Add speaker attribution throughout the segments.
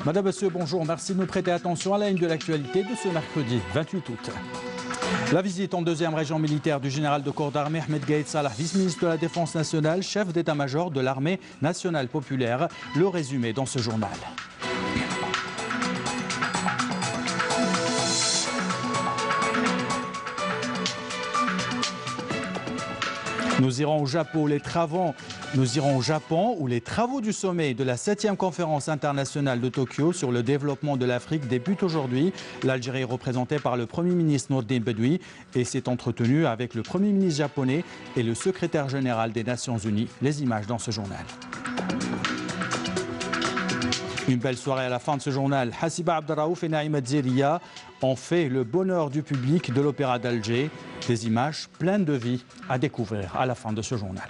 Speaker 1: Madame, Monsieur, bonjour. Merci de nous prêter attention à la ligne de l'actualité de ce mercredi 28 août. La visite en deuxième région militaire du général de corps d'armée Ahmed Gaïd Salah, vice-ministre de la Défense nationale, chef d'état-major de l'armée nationale populaire. Le résumé dans ce journal. Nous irons au Japon où les travaux du sommet de la 7e conférence internationale de Tokyo sur le développement de l'Afrique débutent aujourd'hui. L'Algérie est représentée par le Premier ministre Nourdine Bedoui et s'est entretenu avec le Premier ministre japonais et le secrétaire général des Nations Unies. Les images dans ce journal. Une belle soirée à la fin de ce journal. Hassiba Abdelraouf et Naïma Dzeriya ont fait le bonheur du public de l'Opéra d'Alger. Des images pleines de vie à découvrir à la fin de ce journal.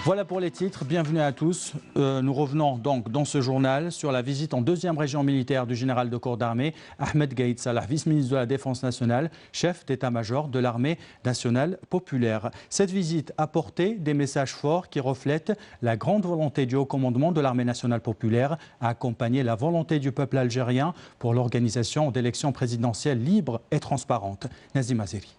Speaker 1: Voilà pour les titres, bienvenue à tous. Nous revenons donc dans ce journal sur la visite en deuxième région militaire du général de corps d'armée Ahmed Gaïd Salah, vice-ministre de la Défense nationale, chef d'état-major de l'armée nationale populaire. Cette visite a porté des messages forts qui reflètent la grande volonté du haut commandement de l'armée nationale populaire à accompagner la volonté du peuple algérien pour l'organisation d'élections présidentielles libres et transparentes. Nazim Azeri.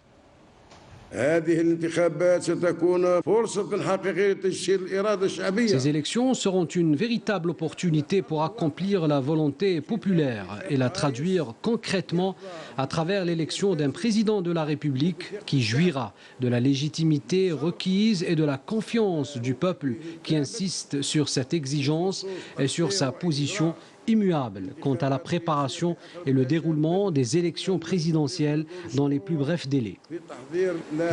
Speaker 2: Ces élections seront une véritable opportunité pour accomplir la volonté populaire et la traduire concrètement à travers l'élection d'un président de la République qui jouira de la légitimité requise et de la confiance du peuple qui insiste sur cette exigence et sur sa position immuable quant à la préparation et le déroulement des élections présidentielles dans les plus brefs délais.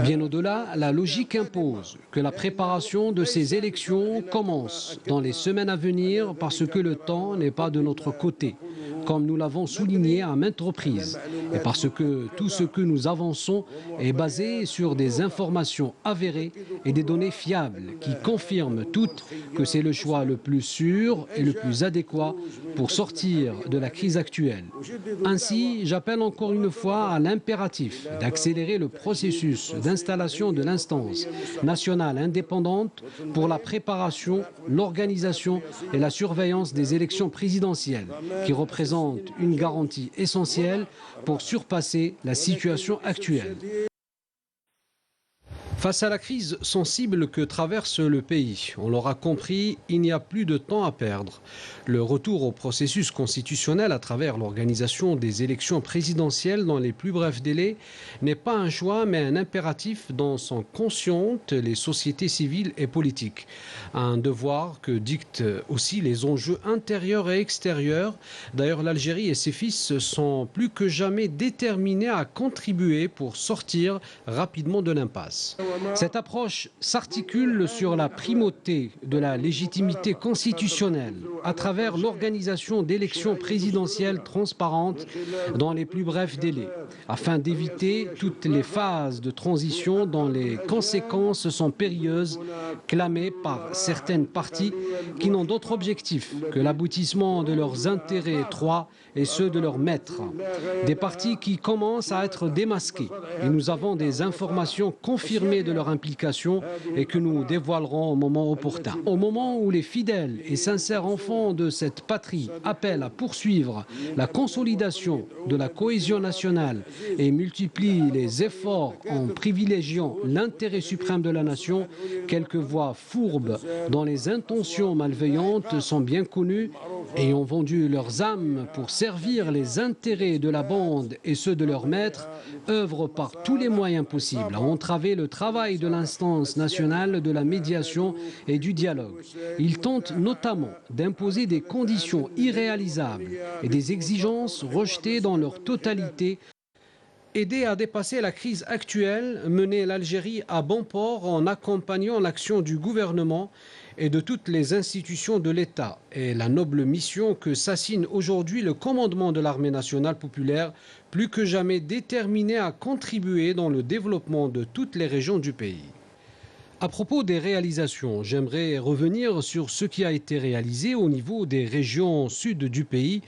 Speaker 2: Bien au-delà, la logique impose que la préparation de ces élections commence dans les semaines à venir parce que le temps n'est pas de notre côté, comme nous l'avons souligné à maintes reprises, et parce que tout ce que nous avançons est basé sur des informations avérées et des données fiables qui confirment toutes que c'est le choix le plus sûr et le plus adéquat pour sortir de la crise actuelle. Ainsi, j'appelle encore une fois à l'impératif d'accélérer le processus d'installation de l'instance nationale indépendante pour la préparation, l'organisation et la surveillance des élections présidentielles, qui représentent une garantie essentielle pour surpasser la situation actuelle. Face à la crise sensible que traverse le pays, on l'aura compris, il n'y a plus de temps à perdre. Le retour au processus constitutionnel à travers l'organisation des élections présidentielles dans les plus brefs délais n'est pas un choix mais un impératif dont sont conscientes les sociétés civiles et politiques. Un devoir que dictent aussi les enjeux intérieurs et extérieurs. D'ailleurs, l'Algérie et ses fils sont plus que jamais déterminés à contribuer pour sortir rapidement de l'impasse. Cette approche s'articule sur la primauté de la légitimité constitutionnelle à travers l'organisation d'élections présidentielles transparentes dans les plus brefs délais, afin d'éviter toutes les phases de transition dont les conséquences sont périlleuses, clamées par certaines parties qui n'ont d'autre objectif que l'aboutissement de leurs intérêts étroits et ceux de leurs maîtres. Des partis qui commencent à être démasqués. Et nous avons des informations confirmées de leur implication et que nous dévoilerons au moment opportun. Au moment où les fidèles et sincères enfants de cette patrie appellent à poursuivre la consolidation de la cohésion nationale et multiplient les efforts en privilégiant l'intérêt suprême de la nation, quelques voix fourbes dont les intentions malveillantes sont bien connues et ont vendu leurs âmes pour servir les intérêts de la bande et ceux de leurs maîtres, œuvrent par tous les moyens possibles à entraver le travail de l'instance nationale de la médiation et du dialogue. Ils tentent notamment d'imposer des conditions irréalisables et des exigences rejetées dans leur totalité. Aider à dépasser la crise actuelle, mener l'Algérie à bon port en accompagnant l'action du gouvernement et de toutes les institutions de l'État est la noble mission que s'assigne aujourd'hui le commandement de l'armée nationale populaire, plus que jamais déterminé à contribuer dans le développement de toutes les régions du pays. À propos des réalisations, j'aimerais revenir sur ce qui a été réalisé au niveau des régions sud du pays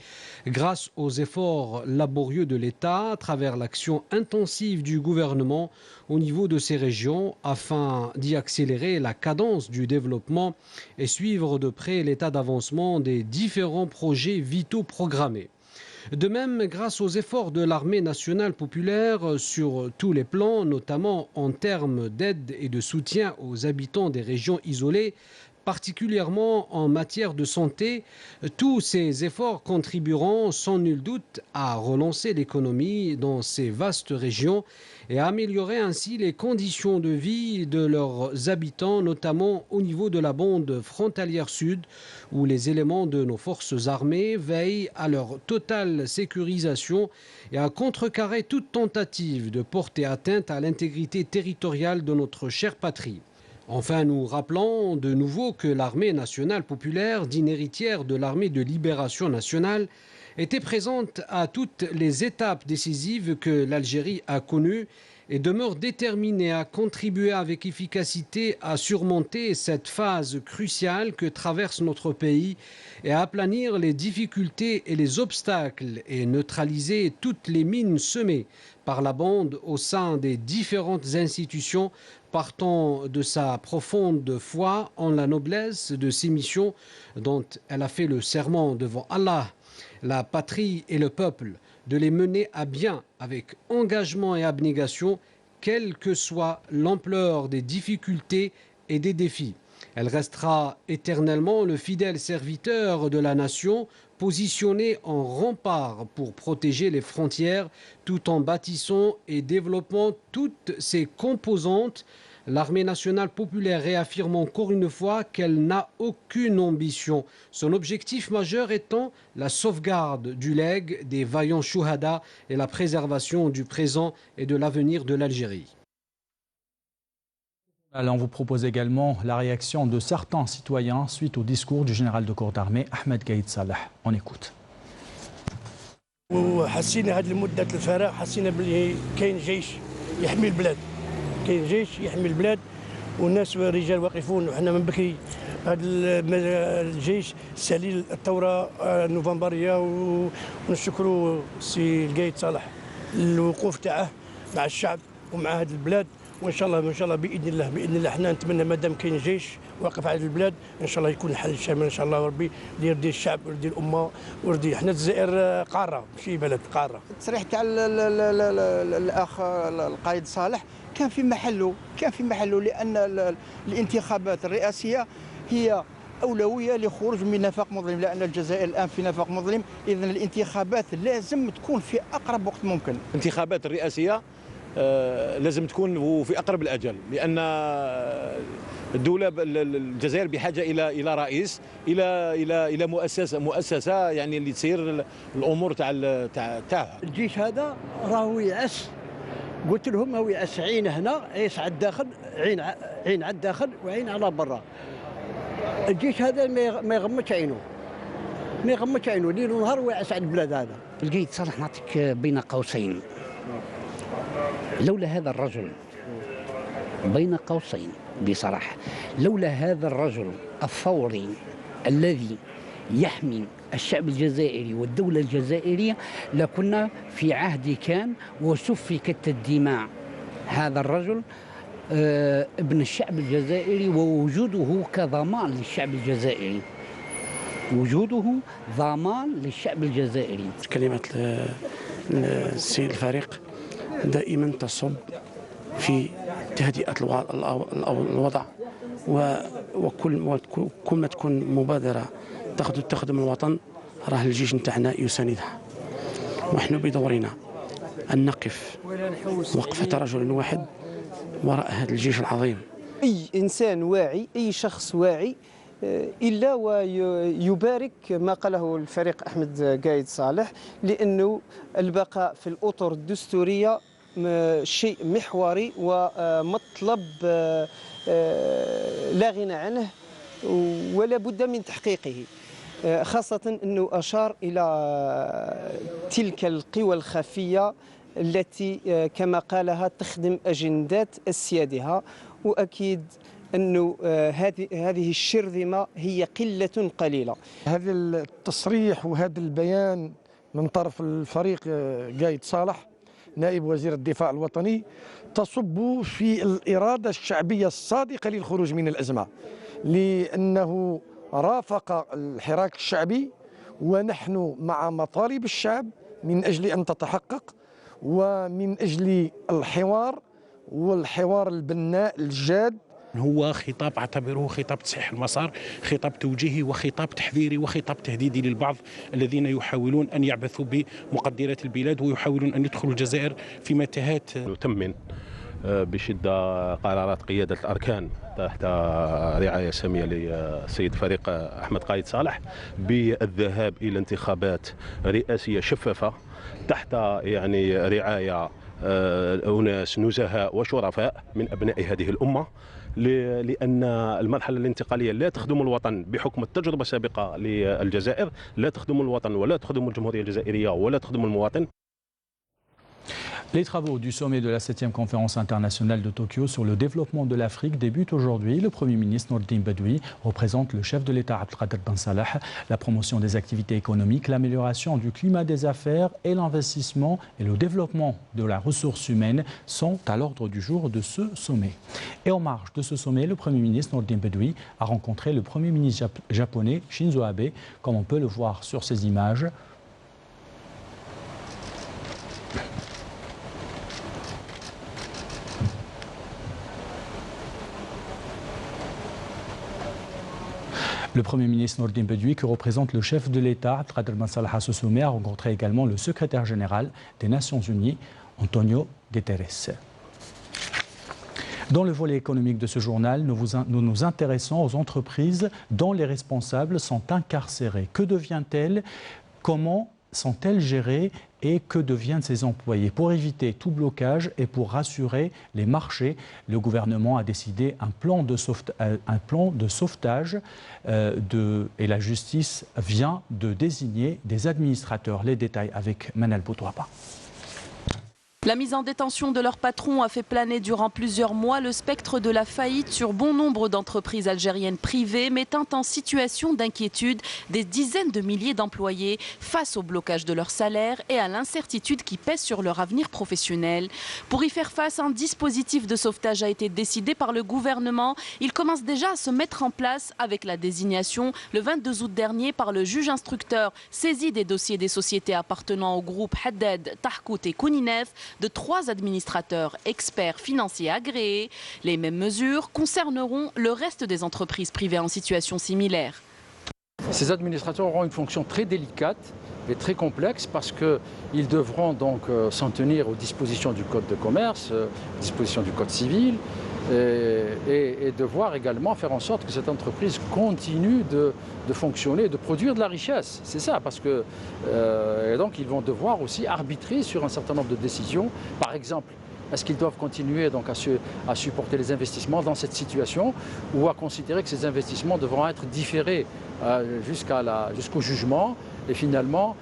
Speaker 2: grâce aux efforts laborieux de l'État à travers l'action intensive du gouvernement au niveau de ces régions afin d'y accélérer la cadence du développement et suivre de près l'état d'avancement des différents projets vitaux programmés. De même, grâce aux efforts de l'armée nationale populaire sur tous les plans, notamment en termes d'aide et de soutien aux habitants des régions isolées, particulièrement en matière de santé, tous ces efforts contribueront sans nul doute à relancer l'économie dans ces vastes régions et à améliorer ainsi les conditions de vie de leurs habitants, notamment au niveau de la bande frontalière sud, où les éléments de nos forces armées veillent à leur totale sécurisation et à contrecarrer toute tentative de porter atteinte à l'intégrité territoriale de notre chère patrie. Enfin, nous rappelons de nouveau que l'armée nationale populaire, digne héritière de l'armée de libération nationale, était présente à toutes les étapes décisives que l'Algérie a connues et demeure déterminée à contribuer avec efficacité à surmonter cette phase cruciale que traverse notre pays et à aplanir les difficultés et les obstacles et neutraliser toutes les mines semées par la bande au sein des différentes institutions, partant de sa profonde foi en la noblesse de ses missions dont elle a fait le serment devant Allah, la patrie et le peuple, de les mener à bien avec engagement et abnégation, quelle que soit l'ampleur des difficultés et des défis. Elle restera éternellement le fidèle serviteur de la nation, positionné en rempart pour protéger les frontières, tout en bâtissant et développant toutes ses composantes. L'armée nationale populaire réaffirme encore une fois qu'elle n'a aucune ambition. Son objectif majeur étant la sauvegarde du legs des vaillants chouhada et la préservation du présent et de l'avenir de l'Algérie.
Speaker 1: Alors, on vous propose également la réaction de certains citoyens suite au discours du général de corps d'armée Ahmed Gaïd Salah. On écoute.
Speaker 3: وحسينا هذه المدة الفراغ حسينا بلي كاين جيش يحمي البلاد كاين جيش يحمي البلاد والناس والرجال واقفون وحنا من بكري هذا الجيش سليل الثورة النوفمبرية ونشكروا السي القايد صالح الوقوف تاعه مع الشعب ومع هذه البلاد وان شاء الله باذن الله حنا نتمنى مادام كاين جيش واقف على البلاد ان شاء الله يكون الحل شامل ان شاء الله ربي يرضي الشعب ويرضي الامه ويرضي حنا الجزائر قاره ماشي بلد قاره.
Speaker 4: التصريح تاع الاخ القائد صالح كان في محله لان الانتخابات الرئاسيه هي أولوية لخروج من نفاق مظلم لأن الجزائر الآن في نفاق مظلم. إذن الانتخابات لازم تكون في أقرب وقت ممكن.
Speaker 5: الانتخابات الرئاسية لازم تكون في أقرب الأجل لأن الدولة الجزائر بحاجة إلى رئيس إلى مؤسسة يعني اللي تسير الأمور تاعها.
Speaker 6: الجيش هذا راهو يعس، قلت لهم هو يعس عين هنا عيس على الداخل، عين على الداخل وعين على برا. الجيش هذا ما يغمضش عينه، ليل ونهار ويعس على البلاد هذا.
Speaker 7: القايد صالح نعطيك بين قوسين، لولا هذا الرجل بين قوسين بصراحة، لولا هذا الرجل الثوري الذي يحمي الشعب الجزائري والدولة الجزائرية لكنا في عهد كان وسفكت الدماء. هذا الرجل ابن الشعب الجزائري ووجوده كضمان للشعب الجزائري، وجوده ضمان للشعب الجزائري.
Speaker 8: كلمات السيد الفريق دائما تصب في تهدئة الوضع وكل ما تكون مبادرة تخدم الوطن راه الجيش نتاعنا يساندها، ونحن بدورنا أن نقف وقفة رجل واحد وراء هذا الجيش العظيم.
Speaker 9: أي إنسان واعي، أي شخص واعي إلا ويبارك ما قاله الفريق أحمد قايد صالح، لأنه البقاء في الأطر الدستورية شيء محوري ومطلب لا غنى عنه ولا بد من تحقيقه، خاصة أنه أشار إلى تلك القوى الخفية التي كما قالها تخدم أجندات أسيادها، وأكيد أنه هذه الشرذمة هي قلة قليلة.
Speaker 10: هذا التصريح وهذا البيان من طرف الفريق قايد صالح نائب وزير الدفاع الوطني تصب في الإرادة الشعبية الصادقة للخروج من الأزمة، لأنه رافق الحراك الشعبي ونحن مع مطالب الشعب من أجل أن تتحقق، ومن أجل الحوار والحوار البناء الجاد.
Speaker 11: هو خطاب أعتبره خطاب تصحيح المسار، خطاب توجيهي وخطاب تحذيري وخطاب تهديدي للبعض الذين يحاولون أن يعبثوا بمقدرات البلاد ويحاولون أن يدخلوا الجزائر في متاهات.
Speaker 12: نثمن بشدة قرارات قيادة الأركان تحت رعاية سامية للسيد فريق أحمد قايد صالح بالذهاب إلى انتخابات رئاسية شفافة تحت رعاية أناس نزهاء وشرفاء من أبناء هذه الأمة، لأن المرحلة الانتقالية لا تخدم الوطن بحكم التجربة السابقة للجزائر، لا تخدم الوطن ولا تخدم الجمهورية الجزائرية ولا تخدم المواطن.
Speaker 1: Les travaux du sommet de la 7e conférence internationale de Tokyo sur le développement de l'Afrique débutent aujourd'hui. Le Premier ministre Nourdine Bedoui représente le chef de l'État Abdelkader Ben Salah. La promotion des activités économiques, l'amélioration du climat des affaires et l'investissement et le développement de la ressource humaine sont à l'ordre du jour de ce sommet. Et en marge de ce sommet, le Premier ministre Nourdine Bedoui a rencontré le Premier ministre japonais Shinzo Abe, comme on peut le voir sur ces images. Le Premier ministre Nourdine Bedoui, qui représente le chef de l'État, Abdelkader Ben Salah, à ce sommet, a rencontré également le secrétaire général des Nations Unies, Antonio Guterres. Dans le volet économique de ce journal, nous nous intéressons aux entreprises dont les responsables sont incarcérés. Que devient-elle? Comment sont-elles gérées et que deviennent ces employés? Pour éviter tout blocage et pour rassurer les marchés, le gouvernement a décidé un plan de sauvetage et la justice vient de désigner des administrateurs. Les détails avec Manal Boutouaba.
Speaker 13: La mise en détention de leur patron a fait planer durant plusieurs mois le spectre de la faillite sur bon nombre d'entreprises algériennes privées, mettant en situation d'inquiétude des dizaines de milliers d'employés face au blocage de leur salaire et à l'incertitude qui pèse sur leur avenir professionnel. Pour y faire face, un dispositif de sauvetage a été décidé par le gouvernement. Il commence déjà à se mettre en place avec la désignation le 22 août dernier par le juge instructeur saisi des dossiers des sociétés appartenant au groupe Haddad, Tahkout et Kouninef de 3 administrateurs experts financiers agréés. Les mêmes mesures concerneront le reste des entreprises privées en situation similaire.
Speaker 14: Ces administrateurs auront une fonction très délicate et très complexe parce qu'ils devront donc s'en tenir aux dispositions du Code de commerce, aux dispositions du Code civil et devoir également faire en sorte que cette entreprise continue de fonctionner, de produire de la richesse. C'est ça, parce que et donc ils vont devoir aussi arbitrer sur un certain nombre de décisions. Par exemple, est-ce qu'ils doivent continuer donc à supporter les investissements dans cette situation ou à considérer que ces investissements devront être différés jusqu'au jugement et finalement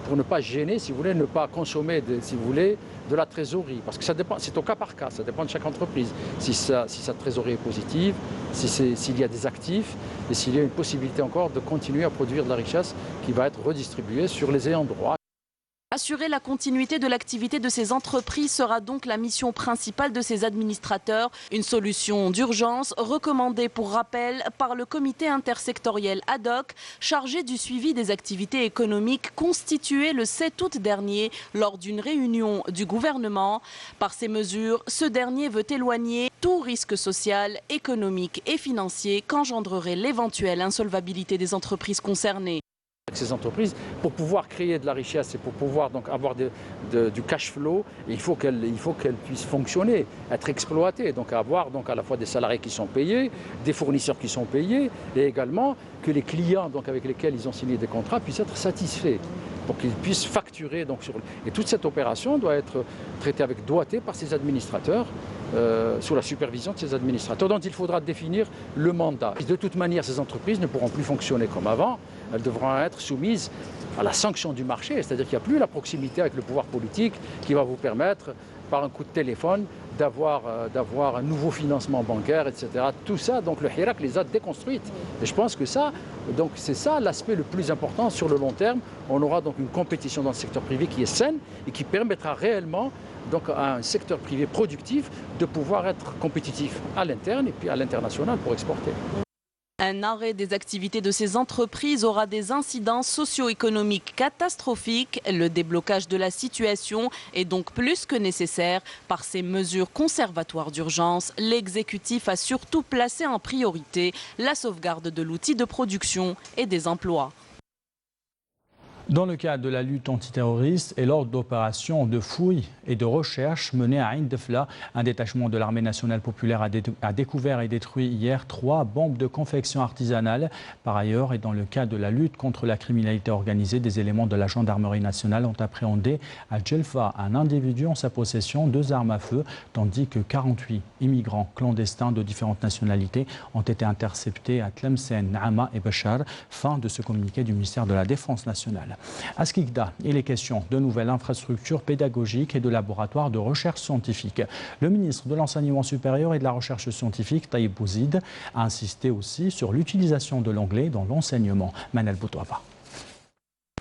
Speaker 14: pour ne pas gêner, si vous voulez, ne pas consommer, si vous voulez, de la trésorerie. Parce que ça dépend, c'est au cas par cas, ça dépend de chaque entreprise. Si sa trésorerie est positive, s'il y a des actifs et s'il y a une possibilité encore de continuer à produire de la richesse qui va être redistribuée sur les ayants droit.
Speaker 13: Assurer la continuité de l'activité de ces entreprises sera donc la mission principale de ces administrateurs. Une solution d'urgence recommandée pour rappel par le comité intersectoriel ad hoc chargé du suivi des activités économiques constitué le 7 août dernier lors d'une réunion du gouvernement. Par ces mesures, ce dernier veut éloigner tout risque social, économique et financier qu'engendrerait l'éventuelle insolvabilité des entreprises concernées.
Speaker 14: Ces entreprises, pour pouvoir créer de la richesse et pour pouvoir donc avoir du cash flow, il faut qu'elles puissent fonctionner, être exploitées, donc avoir donc à la fois des salariés qui sont payés, des fournisseurs qui sont payés et également que les clients donc avec lesquels ils ont signé des contrats puissent être satisfaits pour qu'ils puissent facturer. Et toute cette opération doit être traitée avec doigté par ces administrateurs, sous la supervision de ces administrateurs dont il faudra définir le mandat. De toute manière, ces entreprises ne pourront plus fonctionner comme avant. elles devront être soumises à la sanction du marché, c'est-à-dire qu'il n'y a plus la proximité avec le pouvoir politique qui va vous permettre, par un coup de téléphone, d'avoir un nouveau financement bancaire, etc. Tout ça, donc le Hirak les a déconstruites. Et je pense que c'est ça l'aspect le plus important sur le long terme. On aura donc une compétition dans le secteur privé qui est saine et qui permettra réellement donc, à un secteur privé productif de pouvoir être compétitif à l'interne et puis à l'international pour exporter.
Speaker 13: Un arrêt des activités de ces entreprises aura des incidences socio-économiques catastrophiques. Le déblocage de la situation est donc plus que nécessaire. Par ces mesures conservatoires d'urgence, l'exécutif a surtout placé en priorité la sauvegarde de l'outil de production et des emplois.
Speaker 1: Dans le cadre de la lutte antiterroriste et lors d'opérations de fouilles et de recherche menées à Ain Defla, un détachement de l'armée nationale populaire a découvert et détruit hier 3 bombes de confection artisanale. Par ailleurs, et dans le cadre de la lutte contre la criminalité organisée, des éléments de la gendarmerie nationale ont appréhendé à Djelfa un individu en sa possession 2 armes à feu, tandis que 48 immigrants clandestins de différentes nationalités ont été interceptés à Tlemcen, Naama et Bachar. Fin de ce communiqué du ministère de la Défense nationale. À Skikda, il est question de nouvelles infrastructures pédagogiques et de laboratoires de recherche scientifique. Le ministre de l'Enseignement supérieur et de la Recherche scientifique, Taïeb Bouzid, a insisté aussi sur l'utilisation de l'anglais dans l'enseignement. Manel Boutouaba.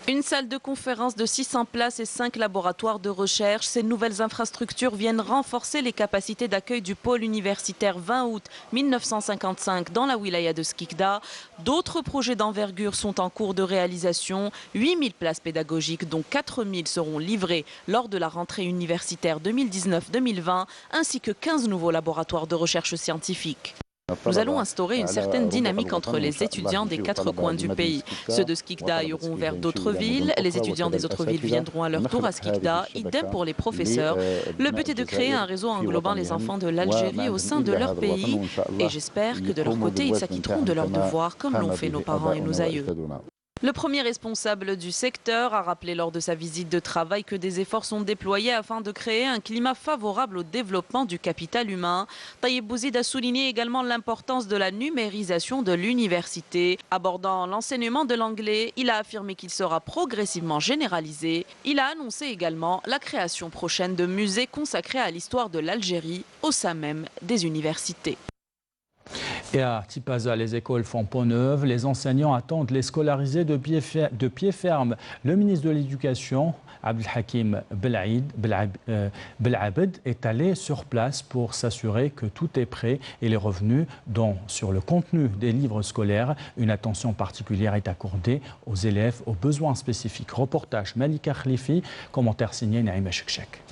Speaker 13: Une salle de conférence de 600 places et 5 laboratoires de recherche. Ces nouvelles infrastructures viennent renforcer les capacités d'accueil du pôle universitaire 20 août 1955 dans la wilaya de Skikda. D'autres projets d'envergure sont en cours de réalisation. 8000 places pédagogiques, dont 4000 seront livrées lors de la rentrée universitaire 2019-2020, ainsi que 15 nouveaux laboratoires de recherche scientifique. Nous allons instaurer une certaine dynamique entre les étudiants des 4 coins du pays. Ceux de Skikda iront vers d'autres villes, les étudiants des autres villes viendront à leur tour à Skikda, idem pour les professeurs. Le but est de créer un réseau englobant les enfants de l'Algérie au sein de leur pays et j'espère que de leur côté, ils s'acquitteront de leurs devoirs comme l'ont fait nos parents et nos aïeux. Le premier responsable du secteur a rappelé lors de sa visite de travail que des efforts sont déployés afin de créer un climat favorable au développement du capital humain. Taïeb Bouzid a souligné également l'importance de la numérisation de l'université. Abordant l'enseignement de l'anglais, il a affirmé qu'il sera progressivement généralisé. Il a annoncé également la création prochaine de musées consacrés à l'histoire de l'Algérie au sein même des universités.
Speaker 1: Et à Tipaza, les écoles font peau neuve. Les enseignants attendent les scolarisés de pied ferme. Le ministre de l'Éducation, Abdelhakim Belabed, est allé sur place pour s'assurer que tout est prêt et les revenus, dont sur le contenu des livres scolaires, une attention particulière est accordée aux élèves aux besoins spécifiques. Reportage Malika Khlifi, commentaire signé Naïma Chekchek.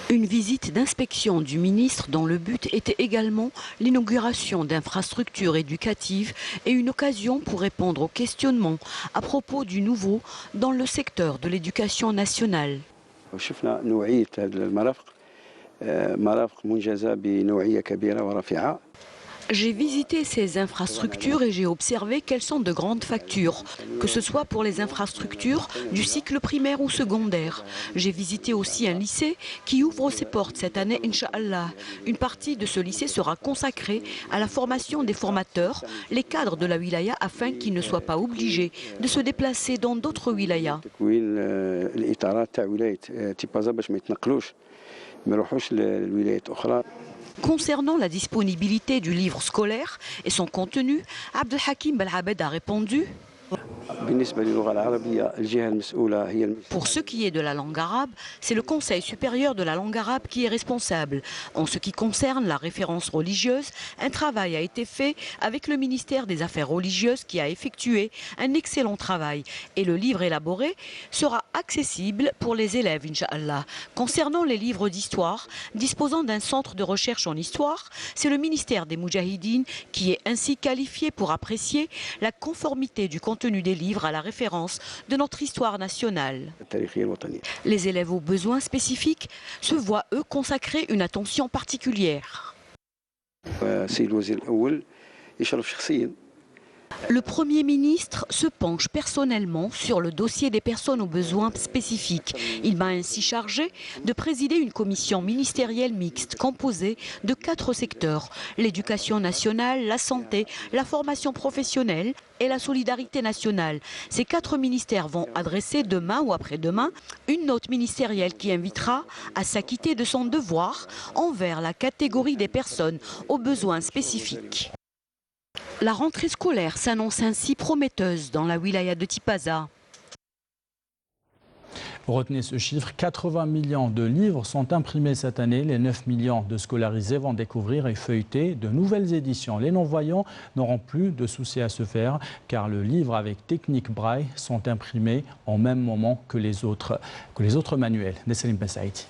Speaker 15: Une visite d'inspection du ministre dont le but était également l'inauguration d'infrastructures éducatives et une occasion pour répondre aux questionnements à propos du nouveau dans le secteur de l'éducation nationale. J'ai visité ces infrastructures et j'ai observé qu'elles sont de grandes factures, que ce soit pour les infrastructures du cycle primaire ou secondaire. J'ai visité aussi un lycée qui ouvre ses portes cette année, Inch'Allah. Une partie de ce lycée sera consacrée à la formation des formateurs, les cadres de la wilaya, afin qu'ils ne soient pas obligés de se déplacer dans d'autres wilayas. Concernant la disponibilité du livre scolaire et son contenu, Abdelhakim Belabed a répondu: pour ce qui est de la langue arabe, c'est le Conseil supérieur de la langue arabe qui est responsable. En ce qui concerne la référence religieuse, un travail a été fait avec le ministère des Affaires religieuses qui a effectué un excellent travail. Et le livre élaboré sera accessible pour les élèves, Inch'Allah. Concernant les livres d'histoire, disposant d'un centre de recherche en histoire, c'est le ministère des Moudjahidines qui est ainsi qualifié pour apprécier la conformité du contenu des livres à la référence de notre histoire nationale. Les élèves aux besoins spécifiques se voient, eux, consacrer une attention particulière. Le Premier ministre se penche personnellement sur le dossier des personnes aux besoins spécifiques. Il m'a ainsi chargé de présider une commission ministérielle mixte composée de 4 secteurs: l'éducation nationale, la santé, la formation professionnelle et la solidarité nationale. Ces 4 ministères vont adresser demain ou après-demain une note ministérielle qui invitera à s'acquitter de son devoir envers la catégorie des personnes aux besoins spécifiques. La rentrée scolaire s'annonce ainsi prometteuse dans la wilaya de Tipaza.
Speaker 1: Retenez ce chiffre, 80 millions de livres sont imprimés cette année. Les 9 millions de scolarisés vont découvrir et feuilleter de nouvelles éditions. Les non-voyants n'auront plus de soucis à se faire car le livre avec technique braille sont imprimés en même moment que les autres manuels. Nesselim Bessaïti.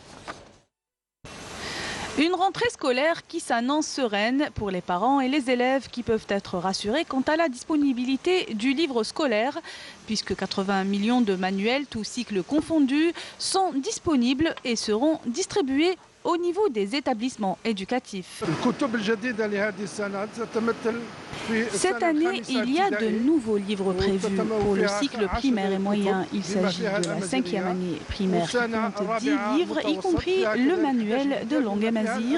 Speaker 16: Une rentrée scolaire qui s'annonce sereine pour les parents et les élèves qui peuvent être rassurés quant à la disponibilité du livre scolaire, puisque 80 millions de manuels, tous cycles confondus, sont disponibles et seront distribués au niveau des établissements éducatifs. Cette année, il y a de nouveaux livres prévus pour le cycle primaire et moyen. Il s'agit de la 5e année primaire qui compte 10 livres, y compris le manuel de langue amazigh,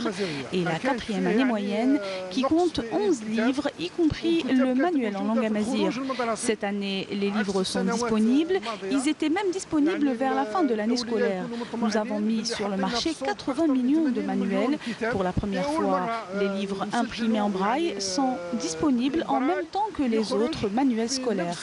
Speaker 16: et la 4e année moyenne qui compte 11 livres, y compris le manuel en langue amazigh. Cette année, les livres sont disponibles. Ils étaient même disponibles vers la fin de l'année scolaire. Nous avons mis sur le marché 80 millions de manuels. Pour la première fois, les livres imprimés en braille sont disponibles en même temps que les autres manuels scolaires.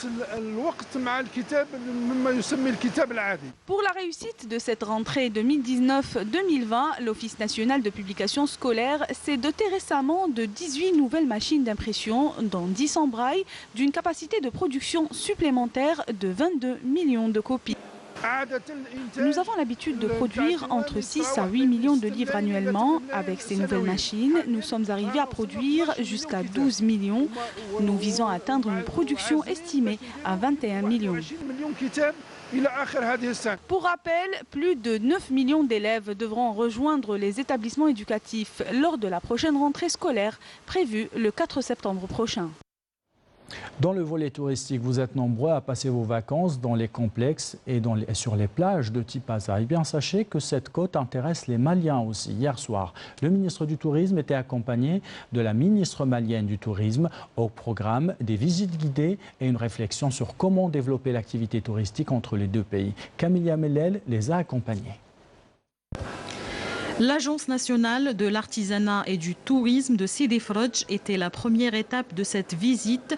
Speaker 16: Pour la réussite de cette rentrée 2019-2020, l'Office national de publication scolaire s'est doté récemment de 18 nouvelles machines d'impression, dont 10 en braille, d'une capacité de production supplémentaire de 22 millions de copies. Nous avons l'habitude de produire entre 6 à 8 millions de livres annuellement. Avec ces nouvelles machines, nous sommes arrivés à produire jusqu'à 12 millions. Nous visons à atteindre une production estimée à 21 millions. Pour rappel, plus de 9 millions d'élèves devront rejoindre les établissements éducatifs lors de la prochaine rentrée scolaire prévue le 4 septembre prochain.
Speaker 1: Dans le volet touristique, vous êtes nombreux à passer vos vacances dans les complexes et sur les plages de Tipaza. Eh bien, sachez que cette côte intéresse les Maliens aussi. Hier soir, le ministre du Tourisme était accompagné de la ministre malienne du Tourisme au programme des visites guidées et une réflexion sur comment développer l'activité touristique entre les deux pays. Camilla Mellel les a accompagnés.
Speaker 17: L'Agence nationale de l'artisanat et du tourisme de Sidi Frodj était la première étape de cette visite.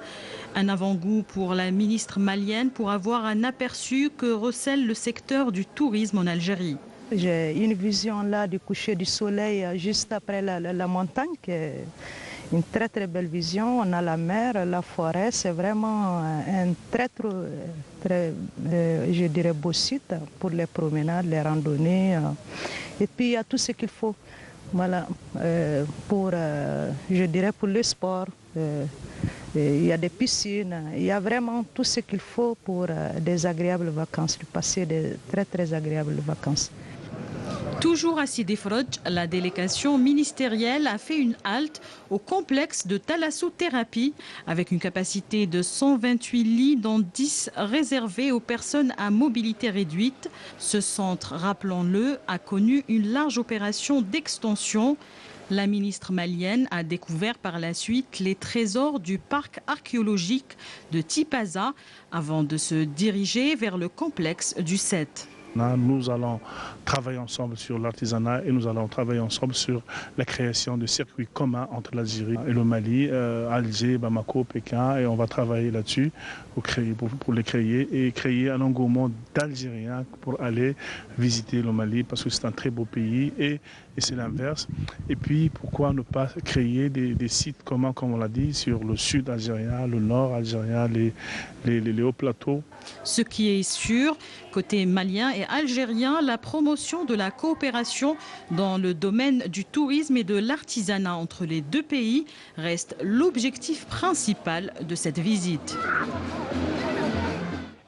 Speaker 17: Un avant-goût pour la ministre malienne pour avoir un aperçu que recèle le secteur du tourisme en Algérie.
Speaker 18: J'ai une vision là du coucher du soleil juste après la montagne, qui est une très très belle vision. On a la mer, la forêt, c'est vraiment un très je dirais beau site pour les promenades, les randonnées. Et puis il y a tout ce qu'il faut, voilà, pour, je dirais pour le sport. Il y a des piscines, il y a vraiment tout ce qu'il faut pour des agréables vacances, passer des très très agréables vacances.
Speaker 17: Toujours à Sidi Frodj, la délégation ministérielle a fait une halte au complexe de thalassothérapie avec une capacité de 128 lits dont 10 réservés aux personnes à mobilité réduite. Ce centre, rappelons-le, a connu une large opération d'extension. La ministre malienne a découvert par la suite les trésors du parc archéologique de Tipaza avant de se diriger vers le complexe du 7.
Speaker 19: Nous allons travailler ensemble sur l'artisanat et nous allons travailler ensemble sur la création de circuits communs entre l'Algérie et le Mali, Alger, Bamako, Pékin, et on va travailler là-dessus pour les créer et créer un engouement d'Algériens pour aller visiter le Mali parce que c'est un très beau pays et c'est l'inverse. Et puis pourquoi ne pas créer des sites communs, comme on l'a dit, sur le sud algérien, le nord algérien, les hauts plateaux.
Speaker 17: Ce qui est sûr, côté malien et algérien, la promotion de la coopération dans le domaine du tourisme et de l'artisanat entre les deux pays reste l'objectif principal de cette visite.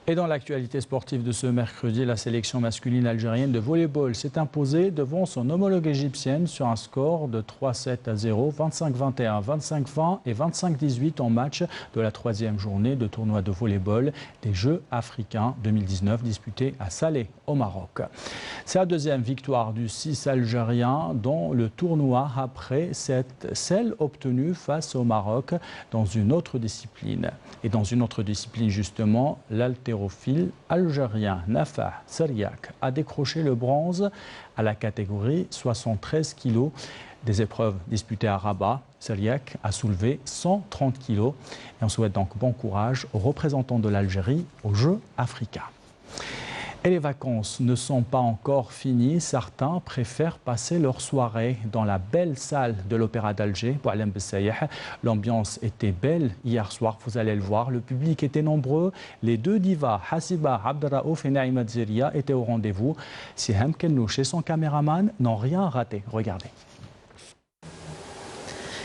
Speaker 1: Et dans l'actualité sportive de ce mercredi, la sélection masculine algérienne de volley-ball s'est imposée devant son homologue égyptienne sur un score de 3-7-0, 25-21, 25-20 et 25-18 en match de la troisième journée de tournoi de volley-ball des Jeux africains 2019 disputés à Salé au Maroc. C'est la deuxième victoire du 6 algérien dans le tournoi après celle obtenue face au Maroc dans une autre discipline. Et dans une autre discipline justement, l'haltérophile algérien Nafah Seriak a décroché le bronze à la catégorie 73 kg des épreuves disputées à Rabat. Seriak a soulevé 130 kg et on souhaite donc bon courage aux représentants de l'Algérie aux Jeux africains. Et les vacances ne sont pas encore finies. Certains préfèrent passer leur soirée dans la belle salle de l'Opéra d'Alger. L'ambiance était belle hier soir, vous allez le voir. Le public était nombreux. Les deux divas, Hasiba Abdraouf et Naïma Zeria, étaient au rendez-vous. Siham Kenouch et son caméraman n'ont rien raté. Regardez.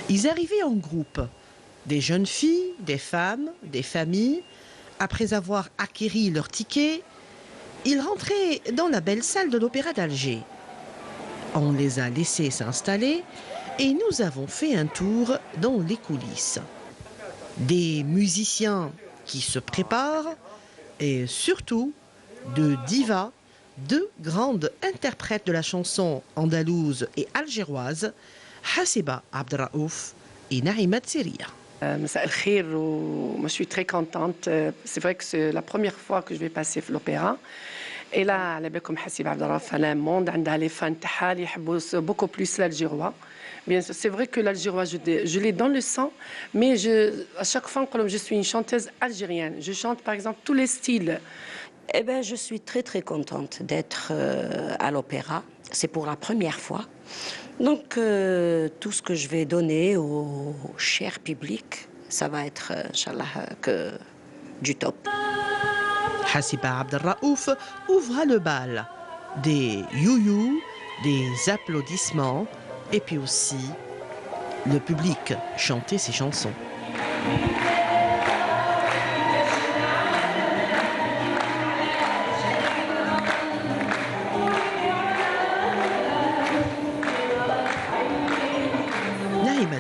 Speaker 20: Ils arrivaient en groupe. Des jeunes filles, des femmes, des familles. Après avoir acquéri leur ticket, ils rentraient dans la belle salle de l'Opéra d'Alger. On les a laissés s'installer et nous avons fait un tour dans les coulisses. Des musiciens qui se préparent et surtout deux divas, deux grandes interprètes de la chanson andalouse et algéroise, Hasiba Abdraouf et Naïma Zeria.
Speaker 21: Je suis très contente. C'est vrai que c'est la première fois que je vais passer l'opéra. Et là, comme Hasiba Abdraouf, elle a un monde, elle a les fans, elle aime beaucoup plus l'algérois. Bien sûr, c'est vrai que l'algérois, je l'ai dans le sang, mais à chaque fois, comme je suis une chanteuse algérienne, je chante par exemple tous les styles.
Speaker 22: Eh bien, je suis très très contente d'être à l'opéra. C'est pour la première fois. Donc, tout ce que je vais donner au cher public, ça va être, Inch'Allah, que du top.
Speaker 20: Hasiba Abdraouf ouvre le bal. Des you-you, des applaudissements, et puis aussi le public chanter ses chansons.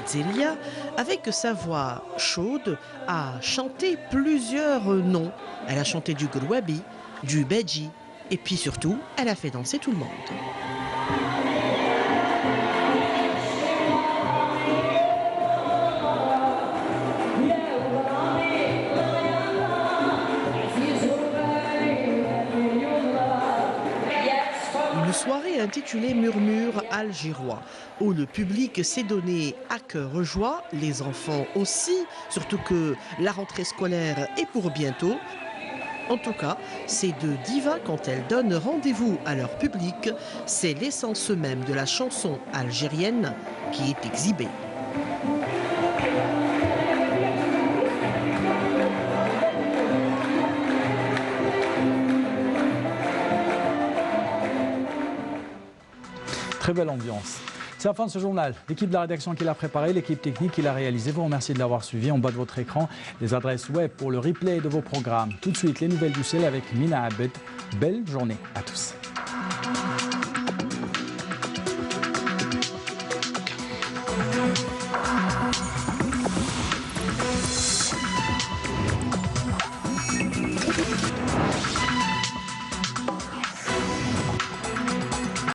Speaker 20: Zeria, avec sa voix chaude, a chanté plusieurs noms. Elle a chanté du Grouabi, du Bedji, et puis surtout, elle a fait danser tout le monde. Une soirée intitulée Murmure algérois, où le public s'est donné à cœur joie, les enfants aussi, surtout que la rentrée scolaire est pour bientôt. En tout cas, ces deux divas, quand elles donnent rendez-vous à leur public, c'est l'essence même de la chanson algérienne qui est exhibée.
Speaker 1: Très belle ambiance. C'est la fin de ce journal. L'équipe de la rédaction qui l'a préparé, l'équipe technique qui l'a réalisé, vous remercie de l'avoir suivi. En bas de votre écran, les adresses web pour le replay de vos programmes. Tout de suite, les nouvelles du ciel avec Mina Abed. Belle journée à tous.